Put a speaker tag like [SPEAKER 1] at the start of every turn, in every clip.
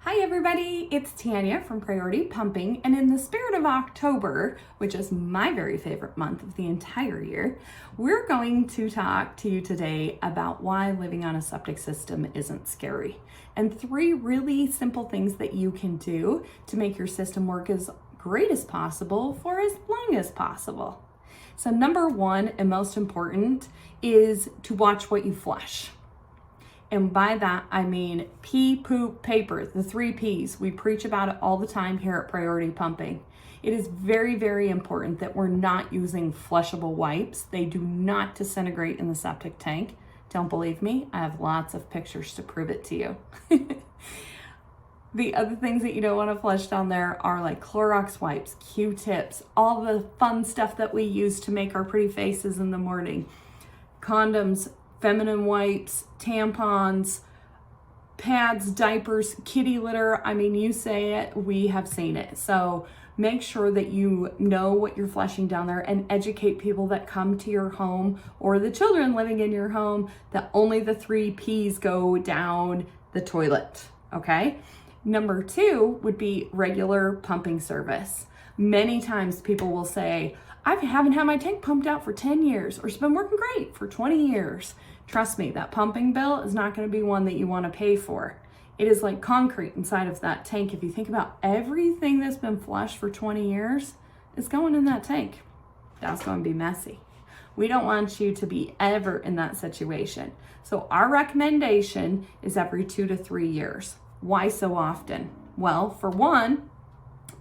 [SPEAKER 1] Hi everybody, it's Tanya from Priority Pumping, and in the spirit of October, which is my very favorite month of the entire year, we're going to talk to you today about why living on a septic system isn't scary, and 3 really simple things that you can do to make your system work as great as possible for as long as possible. So number 1 and most important is to watch what you flush. And by that, I mean pee, poop, paper, the 3 Ps. We preach about it all the time here at Priority Pumping. It is very, very important that we're not using flushable wipes. They do not disintegrate in the septic tank. Don't believe me? I have lots of pictures to prove it to you. The other things that you don't want to flush down there are like Clorox wipes, Q-tips, all the fun stuff that we use to make our pretty faces in the morning, condoms, feminine wipes, tampons, pads, diapers, kitty litter. I mean, you say it, we have seen it. So make sure that you know what you're flushing down there and educate people that come to your home or the children living in your home that only the 3 Ps go down the toilet, okay? Number 2 would be regular pumping service. Many times people will say, I haven't had my tank pumped out for 10 years, or it's been working great for 20 years. Trust me, that pumping bill is not going to be one that you want to pay for. It is like concrete inside of that tank. If you think about everything that's been flushed for 20 years, is going in that tank. That's going to be messy. We don't want you to be ever in that situation. So our recommendation is every 2 to 3 years. Why so often? Well, for one,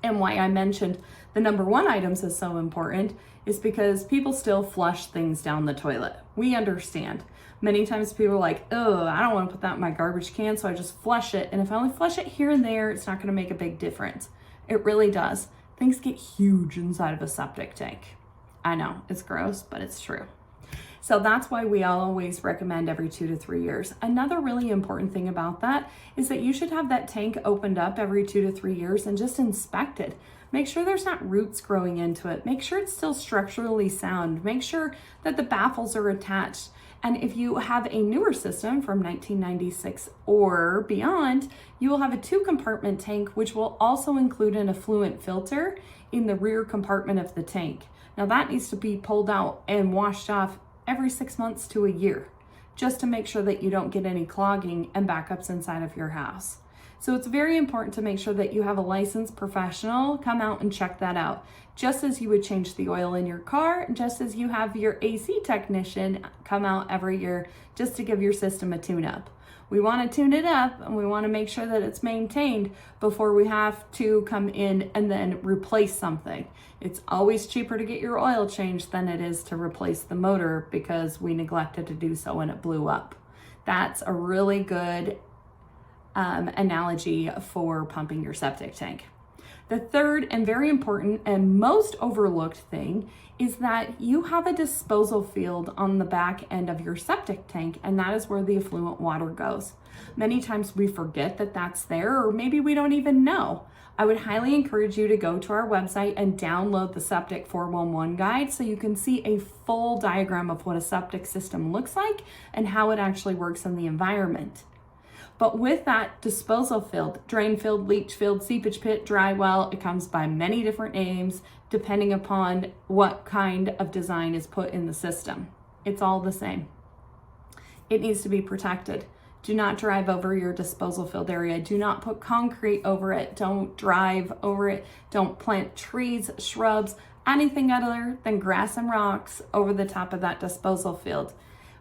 [SPEAKER 1] and why I mentioned the number 1 items is so important is because people still flush things down the toilet. We understand. Many times people are like, oh, I don't want to put that in my garbage can, so I just flush it. And if I only flush it here and there, it's not going to make a big difference. It really does. Things get huge inside of a septic tank. I know, it's gross, but it's true. So that's why we always recommend every 2 to 3 years. Another really important thing about that is that you should have that tank opened up every 2 to 3 years and just inspect it. Make sure there's not roots growing into it. Make sure it's still structurally sound. Make sure that the baffles are attached. And if you have a newer system from 1996 or beyond, you will have a 2-compartment tank, which will also include an effluent filter in the rear compartment of the tank. Now that needs to be pulled out and washed off every 6 months to a year, just to make sure that you don't get any clogging and backups inside of your house. So it's very important to make sure that you have a licensed professional come out and check that out. Just as you would change the oil in your car, just as you have your AC technician come out every year just to give your system a tune-up. We want to tune it up and we want to make sure that it's maintained before we have to come in and then replace something. It's always cheaper to get your oil changed than it is to replace the motor because we neglected to do so and it blew up. That's a really good analogy for pumping your septic tank. The third and very important and most overlooked thing is that you have a disposal field on the back end of your septic tank, and that is where the effluent water goes. Many times we forget that that's there, or maybe we don't even know. I would highly encourage you to go to our website and download the Septic 411 guide so you can see a full diagram of what a septic system looks like and how it actually works in the environment. But with that disposal field, drain field, leach field, seepage pit, dry well, it comes by many different names depending upon what kind of design is put in the system. It's all the same. It needs to be protected. Do not drive over your disposal field area. Do not put concrete over it. Don't drive over it. Don't plant trees, shrubs, anything other than grass and rocks over the top of that disposal field.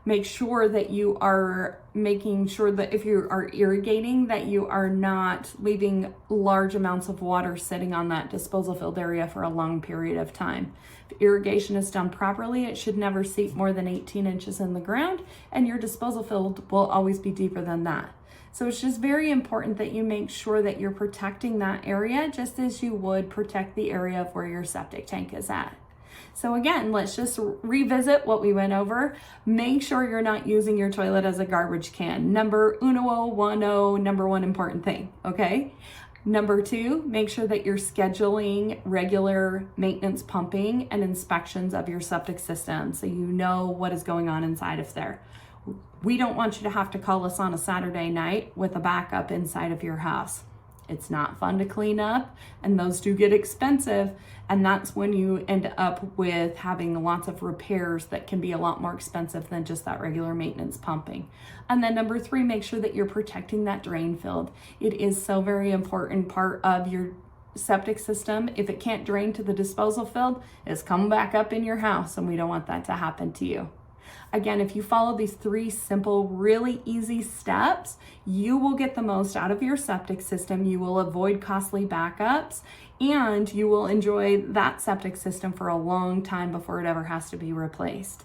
[SPEAKER 1] Make sure that you are making sure that if you are irrigating, that you are not leaving large amounts of water sitting on that disposal field area for a long period of time. If irrigation is done properly, it should never seep more than 18 inches in the ground, and your disposal field will always be deeper than that. So it's just very important that you make sure that you're protecting that area just as you would protect the area of where your septic tank is at. So again, let's just revisit what we went over. Make sure you're not using your toilet as a garbage can. Number 1 important thing, okay? Number 2, make sure that you're scheduling regular maintenance pumping and inspections of your septic system so you know what is going on inside of there. We don't want you to have to call us on a Saturday night with a backup inside of your house. It's not fun to clean up, and those do get expensive. And that's when you end up with having lots of repairs that can be a lot more expensive than just that regular maintenance pumping. And then number 3, make sure that you're protecting that drain field. It is so very important part of your septic system. If it can't drain to the disposal field, it's coming back up in your house, and we don't want that to happen to you. Again, if you follow these 3 simple, really easy steps, you will get the most out of your septic system. You will avoid costly backups, and you will enjoy that septic system for a long time before it ever has to be replaced.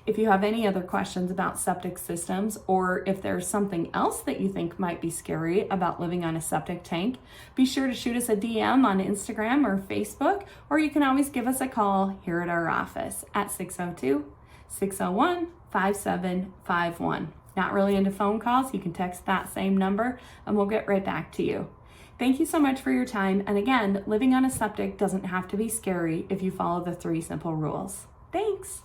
[SPEAKER 1] If you have any other questions about septic systems, or if there's something else that you think might be scary about living on a septic tank, be sure to shoot us a DM on Instagram or Facebook, or you can always give us a call here at our office at 602-601-5751. Not really into phone calls, you can text that same number and we'll get right back to you. Thank you so much for your time. And again, living on a septic doesn't have to be scary if you follow the 3 simple rules. Thanks.